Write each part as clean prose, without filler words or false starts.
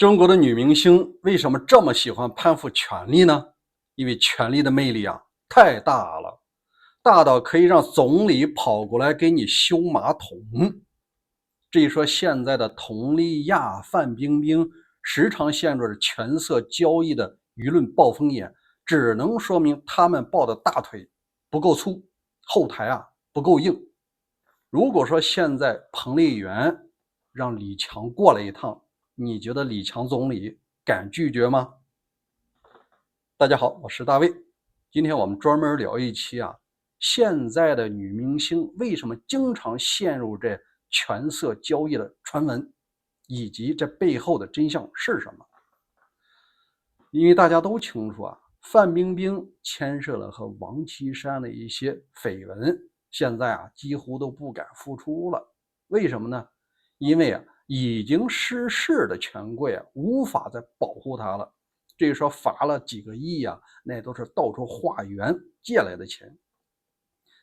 中国的女明星为什么这么喜欢攀附权力呢？因为权力的魅力啊太大了，大到可以让总理跑过来给你修马桶。至于说现在的佟丽娅、范冰冰时常陷入着权色交易的舆论暴风眼，只能说明他们抱的大腿不够粗，后台不够硬。如果说现在彭丽媛让李强过来一趟，你觉得李强总理敢拒绝吗？大家好，我是大卫。今天我们专门聊一期现在的女明星为什么经常陷入这权色交易的传闻，以及这背后的真相是什么。因为大家都清楚范冰冰牵涉了和王岐山的一些绯闻，现在几乎都不敢复出了。为什么呢？因为已经失势的权贵无法再保护她了。至于说罚了几个亿那都是到处化缘借来的钱。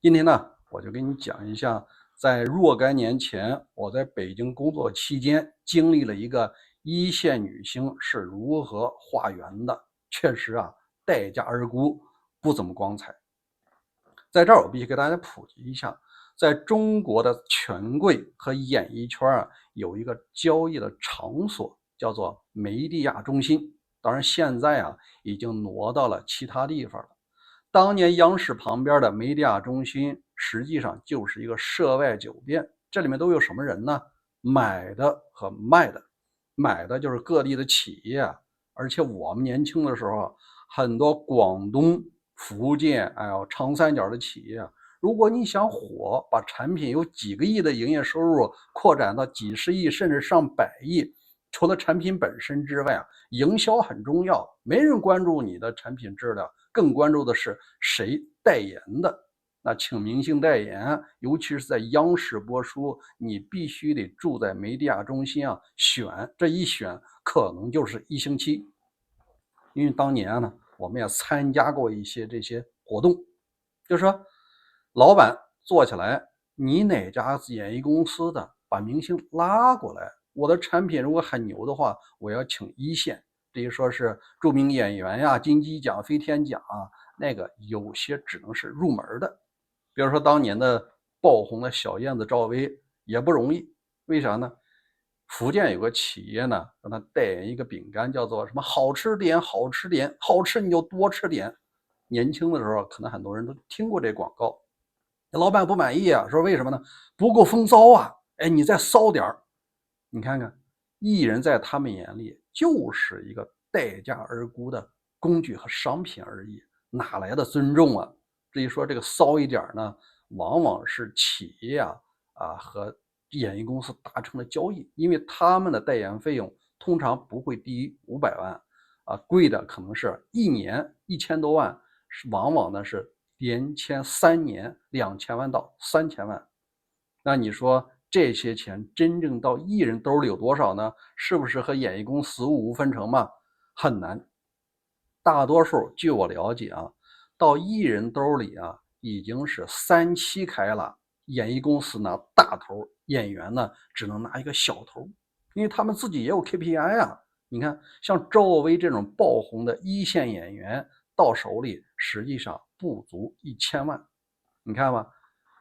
今天呢，我就给你讲一下，在若干年前我在北京工作期间经历了一个一线女星是如何化缘的，确实待价而沽，不怎么光彩。在这儿我必须给大家普及一下，在中国的权贵和演艺圈有一个交易的场所叫做梅地亚中心，当然现在已经挪到了其他地方了。当年央视旁边的梅地亚中心实际上就是一个涉外酒店，这里面都有什么人呢？买的和卖的。买的就是各地的企业而且我们年轻的时候很多广东、福建长三角的企业如果你想火，把产品有几个亿的营业收入扩展到几十亿甚至上百亿，除了产品本身之外营销很重要，没人关注你的产品质量，更关注的是谁代言的。那请明星代言，尤其是在央视播出，你必须得住在梅地亚中心选，这一选可能就是1星期。因为当年呢，我们也参加过一些这些活动，就是说老板做起来，你哪家演艺公司的把明星拉过来，我的产品如果很牛的话，我要请一线，至于说是著名演员金鸡奖、飞天奖那个有些只能是入门的。比如说当年的爆红的小燕子赵薇也不容易，为啥呢？福建有个企业呢，让他代言一个饼干，叫做什么好吃点，好吃点，好吃你就多吃点。年轻的时候可能很多人都听过这广告。老板不满意说为什么呢？不够风骚你再骚点儿。你看看，艺人在他们眼里就是一个待价而沽的工具和商品而已，哪来的尊重啊？至于说这个骚一点呢，往往是企业和演艺公司达成的交易，因为他们的代言费用通常不会低于500万贵的可能是1年1000多万，往往呢是连签3年2000万到3000万。那你说这些钱真正到艺人兜里有多少呢？是不是和演艺公司五分成嘛？很难。大多数据我了解到艺人兜里已经是3期开了，演艺公司拿大头，演员呢只能拿一个小头，因为他们自己也有 KPI 你看像赵薇这种爆红的一线演员到手里实际上不足1000万。你看吧，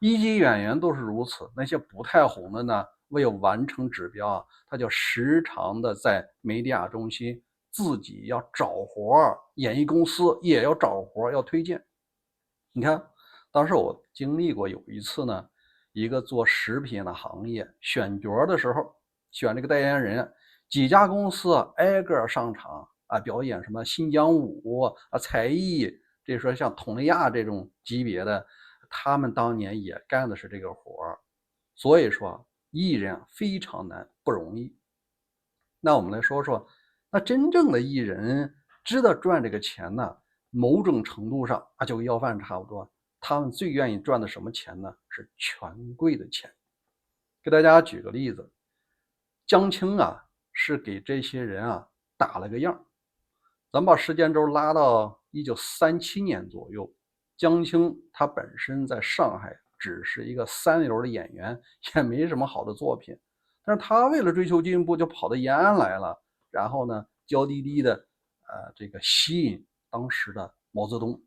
一级演员都是如此，那些不太红的呢，为了完成指标他就时常的在梅地亚中心自己要找活，演艺公司也要找活，要推荐。你看当时我经历过有一次呢，一个做食品的行业选角的时候，选这个代言人，几家公司挨个上场表演什么新疆舞才艺，这说像佟丽娅这种级别的，他们当年也干的是这个活。所以说艺人非常难，不容易。那我们来说说，那真正的艺人知道赚这个钱呢，某种程度上就跟要饭差不多，他们最愿意赚的什么钱呢？是权贵的钱。给大家举个例子，江青是给这些人打了个样。咱们把时间轴拉到1937年左右，江青他本身在上海只是一个3流的演员，也没什么好的作品，但是他为了追求进步就跑到延安来了，然后呢娇滴滴的这个吸引当时的毛泽东。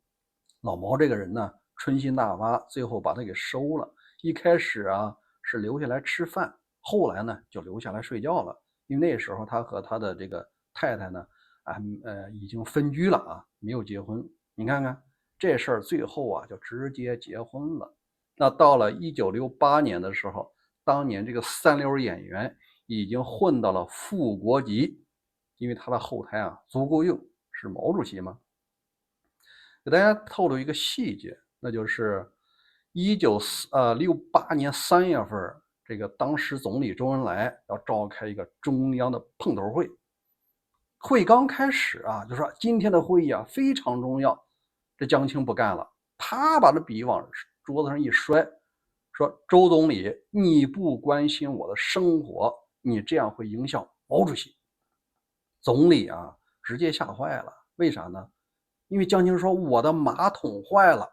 老毛这个人呢春心大发，最后把他给收了。一开始啊是留下来吃饭，后来呢就留下来睡觉了。因为那时候他和他的这个太太呢已经分居了啊，没有结婚。你看看这事儿最后啊就直接结婚了。那到了1968年的时候，当年这个三流演员已经混到了副国级，因为他的后台啊足够硬，是毛主席嘛。给大家透露一个细节，那就是1968年3月份，这个当时总理周恩来要召开一个中央的碰头会。会刚开始啊，就说今天的会议啊非常重要。这江青不干了，他把这笔往桌子上一摔，说：周总理，你不关心我的生活，你这样会影响毛主席。总理啊直接吓坏了。为啥呢？因为江青说我的马桶坏了。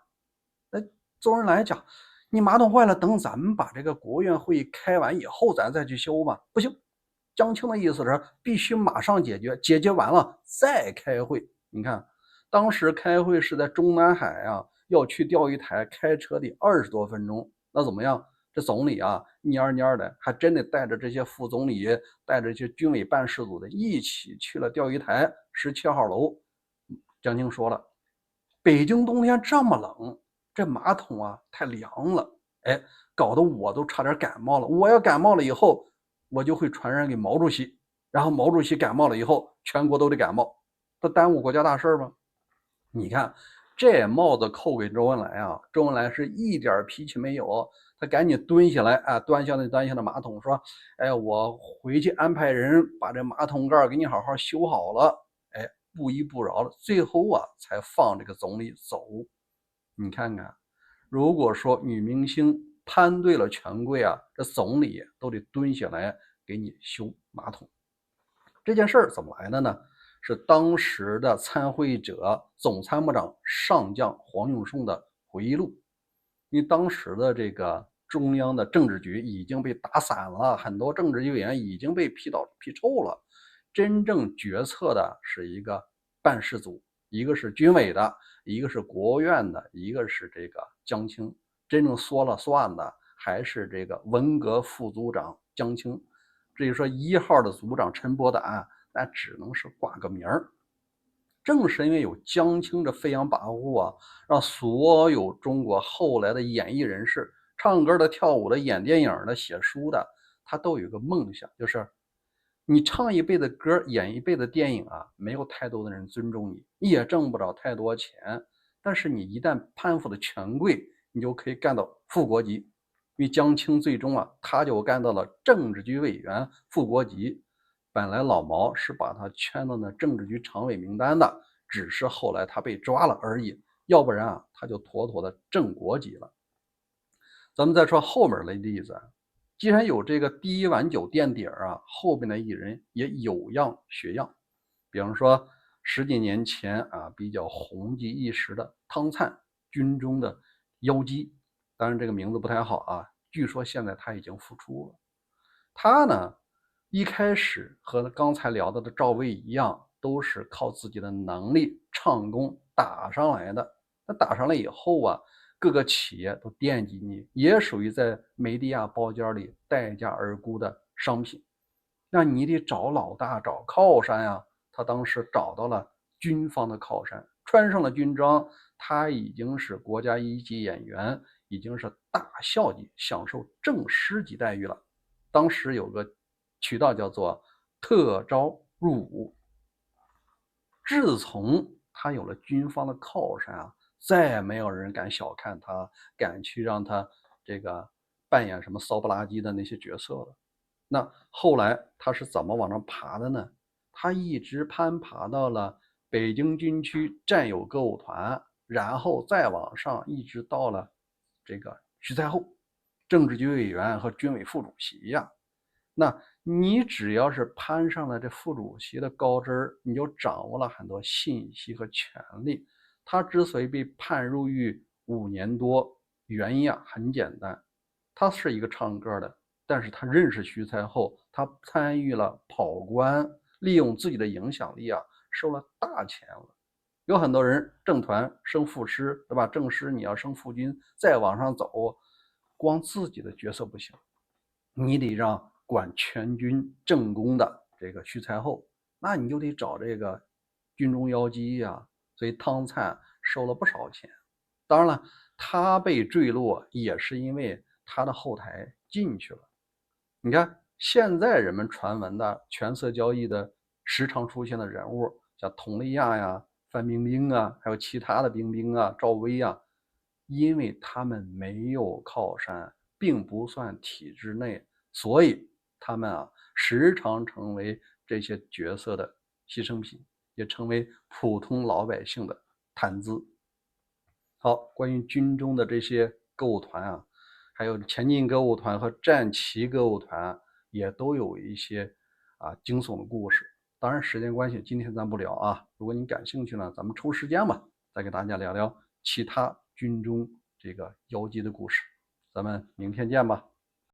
那周恩来讲，你马桶坏了，等咱们把这个国务院会议开完以后咱再去修吧。不行，江青的意思是必须马上解决，解决完了再开会。你看当时开会是在中南海啊，要去钓鱼台开车得20多分钟。那怎么样，这总理啊蔫蔫的还真的带着这些副总理，带着这些军委办事组的一起去了钓鱼台17号楼。江青说了，北京冬天这么冷，这马桶啊太凉了，搞得我都差点感冒了。我要感冒了以后，我就会传染给毛主席，然后毛主席感冒了以后，全国都得感冒，这耽误国家大事吗？你看这帽子扣给周恩来啊，周恩来是一点脾气没有，他赶紧蹲下来啊，端下的马桶说：我回去安排人把这马桶盖给你好好修好了。不依不饶的，最后啊才放这个总理走。你看看，如果说女明星攀对了权贵啊，这总理都得蹲下来给你修马桶。这件事儿怎么来的呢？是当时的参会者总参谋长上将黄永胜的回忆录。因为当时的这个中央的政治局已经被打散了，很多政治局委员已经被批臭了。真正决策的是一个办事组，一个是军委的，一个是国务院的，一个是这个江青。真正说了算的还是这个文革副组长江青。至于说1号的组长陈伯胆，那只能是挂个名儿。正是因为有江青这飞扬跋扈啊，让所有中国后来的演艺人士，唱歌的、跳舞的、演电影的、写书的，他都有一个梦想，就是你唱一辈子歌，演一辈子电影啊，没有太多的人尊重你，你也挣不着太多钱。但是你一旦攀附了权贵，你就可以干到副国级。因为江青最终啊，他就干到了政治局委员、副国级。本来老毛是把他圈到那政治局常委名单的，只是后来他被抓了而已，要不然啊，他就妥妥的正国级了。咱们再说后面的例子，既然有这个第一碗酒垫底啊，后边的艺人也有样学样。比方说10几年前啊，比较红极一时的汤灿，军中的妖姬，当然这个名字不太好啊，据说现在他已经复出了。他呢一开始和刚才聊到的赵薇一样，都是靠自己的能力唱功打上来的。那打上来以后啊，各个企业都惦记你，也属于在梅地亚包间里待价而沽的商品。那你得找老大，找靠山呀。他当时找到了军方的靠山，穿上了军装，他已经是国家一级演员，已经是大校级，享受正师级待遇了。当时有个渠道叫做特招入伍。自从他有了军方的靠山啊，再也没有人敢小看他，敢去让他这个扮演什么骚不拉几的那些角色了。那后来他是怎么往上爬的呢？他一直攀爬到了北京军区战友歌舞团，然后再往上一直到了这个徐才厚，政治局委员和军委副主席呀。那你只要是攀上了这副主席的高枝儿，你就掌握了很多信息和权力。他之所以被判入狱5年多，原因啊很简单，他是一个唱歌的，但是他认识徐才厚，他参与了跑关，利用自己的影响力啊，收了大钱了。有很多人正团升副师，对吧？正师你要升副军，再往上走，光自己的角色不行，你得让管全军政工的这个徐才厚，那你就得找这个军中妖姬呀。所以汤粲收了不少钱。当然了，他被坠落也是因为他的后台进去了。你看现在人们传闻的权色交易的时常出现的人物，像佟丽娅呀、范冰冰啊，还有其他的冰冰啊、赵薇啊，因为他们没有靠山，并不算体制内，所以他们啊时常成为这些角色的牺牲品，也成为普通老百姓的谈资。好，关于军中的这些歌舞团啊，还有前进歌舞团和战旗歌舞团，也都有一些惊悚的故事。当然，时间关系，今天咱不聊啊。如果你感兴趣呢，咱们抽时间吧，再给大家聊聊其他军中这个妖姬的故事。咱们明天见吧。